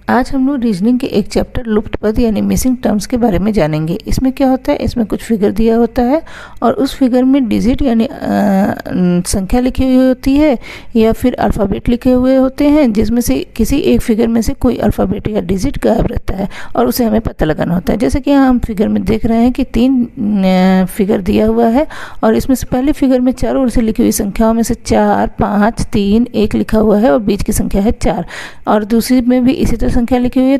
आज हम लोग रीजनिंग के एक चैप्टर लुप्त पद यानी मिसिंग टर्म्स के बारे में जानेंगे। इसमें क्या होता है, इसमें कुछ फिगर दिया होता है और उस फिगर में डिजिट यानी संख्या लिखी हुई होती है या फिर अल्फ़ाबेट लिखे हुए होते हैं, जिसमें से किसी एक फिगर में से कोई अल्फ़ाबेट या डिजिट गायब रहता है और उसे हमें पता लगाना होता है। जैसे कि यहाँ हम फिगर में देख रहे हैं कि 3 फिगर दिया हुआ है और इसमें से पहले फिगर में चारों ओर से लिखी हुई संख्याओं में से 4, 5, 3, 1 लिखा हुआ है और बीच की संख्या है 4 और दूसरी में भी इसी तरह संख्या लिखी हुई है।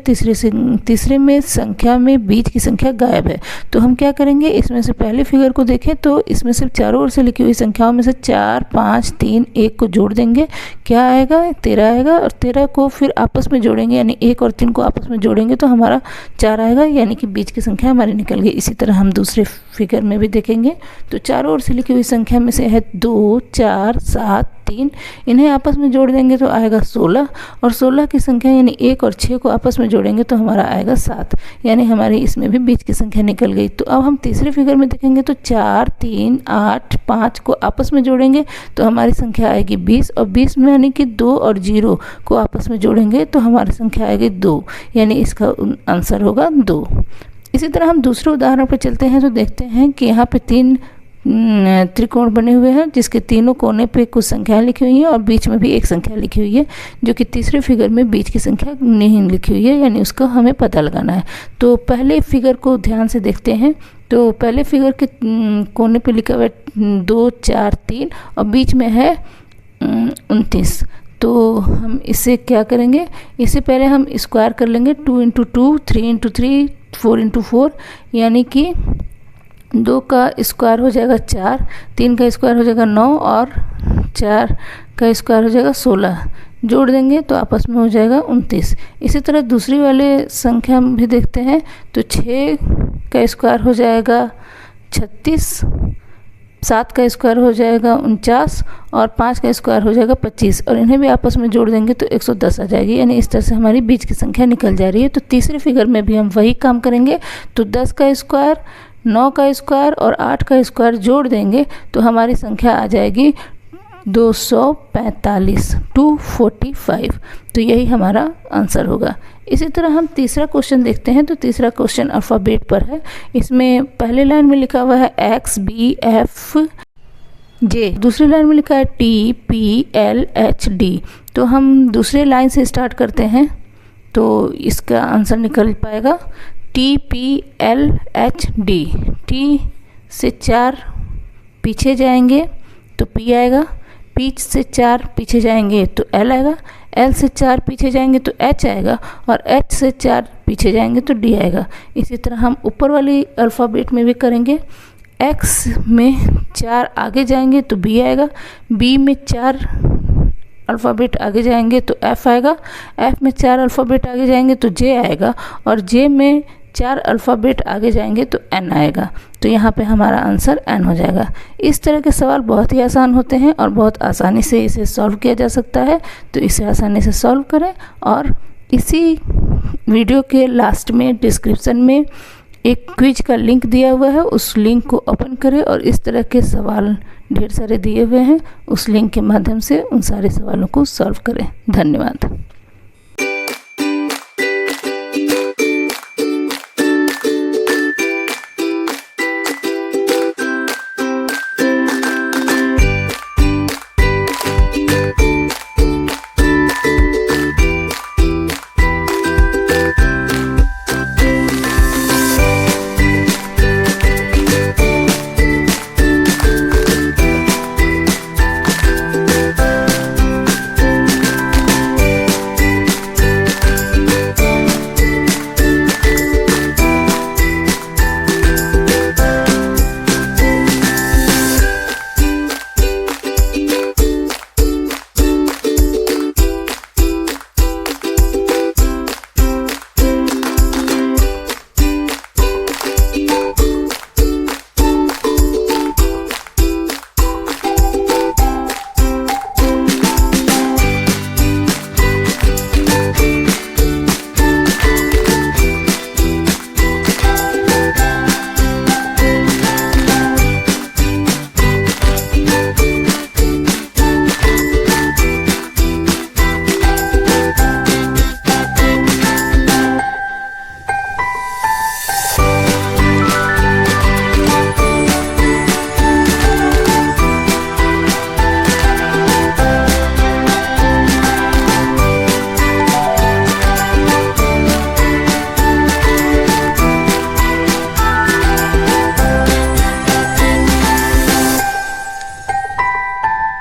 तीसरे में संख्या में बीच की संख्या गायब है। तो हम क्या करेंगे, इसमें से पहले फिगर को देखें तो इसमें से चारों ओर से लिखी हुई संख्याओं में से 4, 5, 3, 1 को जोड़ देंगे, क्या आएगा 13 आएगा और 13 को फिर आपस में जोड़ेंगे यानी 1 और 3 को आपस में जोड़ेंगे तो हमारा 4 आएगा, यानी कि बीच की संख्या हमारी निकल गई। इसी तरह हम दूसरे फिगर में भी देखेंगे तो चारों ओर से लिखी हुई संख्या में से है 2, 4, 7, 3, इन्हें आपस में जोड़ देंगे तो आएगा 16 और 16 की संख्या यानी 1 और 6 को आपस में जोड़ेंगे तो हमारा आएगा 7, यानी हमारी इसमें भी बीच की संख्या निकल गई। तो अब हम तीसरे फिगर में देखेंगे तो 4, 3, 8, 5 को आपस में जोड़ेंगे तो हमारी संख्या आएगी 20 और 20 में यानी कि 2 और 0 को आपस में जोड़ेंगे तो हमारी संख्या आएगी 2, यानी इसका आंसर होगा 2। इसी तरह हम दूसरे उदाहरण पर चलते हैं तो देखते हैं कि यहाँ पे 3 त्रिकोण बने हुए हैं जिसके तीनों कोने पे कुछ संख्याएं लिखी हुई हैं और बीच में भी एक संख्या लिखी हुई है, जो कि तीसरे फिगर में बीच की संख्या नहीं लिखी हुई है, यानी उसको हमें पता लगाना है। तो पहले फिगर को ध्यान से देखते हैं तो पहले फिगर के कोने पे लिखा हुआ है 2, 4, 3 और बीच में है 29। तो हम इससे क्या करेंगे, इससे पहले हम स्क्वायर कर लेंगे 2 × 2, 3 × 3, 4 × 4, यानी कि 2 का स्क्वायर हो जाएगा 4, 3 का स्क्वायर हो जाएगा 9 और 4 का स्क्वायर हो जाएगा 16, जोड़ देंगे तो आपस में हो जाएगा 29। इसी तरह दूसरी वाले संख्या भी देखते हैं तो 6 का स्क्वायर हो जाएगा 36, 7 का स्क्वायर हो जाएगा 49 और 5 का स्क्वायर हो जाएगा 25 और इन्हें भी आपस में जोड़ देंगे तो 110 आ जाएगी, यानी इस तरह से हमारी बीच की संख्या निकल जा रही है। तो तीसरे फिगर में भी हम वही काम करेंगे तो 10 का स्क्वायर, 9 का स्क्वायर और 8 का स्क्वायर जोड़ देंगे तो हमारी संख्या आ जाएगी 245, 245। तो यही हमारा आंसर होगा। इसी तरह हम तीसरा क्वेश्चन देखते हैं तो तीसरा क्वेश्चन अल्फ़ाबेट पर है। इसमें पहले लाइन में लिखा हुआ है X, B, F, J, दूसरी लाइन में लिखा है T, P, L, H, D। तो हम दूसरे लाइन से स्टार्ट करते हैं तो इसका आंसर निकल पाएगा T, P, L, H, D। T से 4 पीछे जाएंगे तो P आएगा, P से 4 पीछे जाएंगे तो L आएगा, L से 4 पीछे जाएंगे तो H आएगा और H से 4 पीछे जाएंगे तो D आएगा। इसी तरह हम ऊपर वाली अल्फ़ाबेट में भी करेंगे। X में 4 आगे जाएंगे तो B आएगा, B में 4 अल्फ़ाबेट आगे जाएंगे तो F आएगा, F में 4 अल्फ़ाबेट आगे जाएंगे तो J आएगा और J में 4 अल्फ़ाबेट आगे जाएंगे तो N आएगा। तो यहाँ पे हमारा आंसर N हो जाएगा। इस तरह के सवाल बहुत ही आसान होते हैं और बहुत आसानी से इसे सॉल्व किया जा सकता है, तो इसे आसानी से सॉल्व करें। और इसी वीडियो के लास्ट में डिस्क्रिप्शन में एक क्विज का लिंक दिया हुआ है, उस लिंक को ओपन करें और इस तरह के सवाल ढेर सारे दिए हुए हैं, उस लिंक के माध्यम से उन सारे सवालों को सॉल्व करें। धन्यवाद।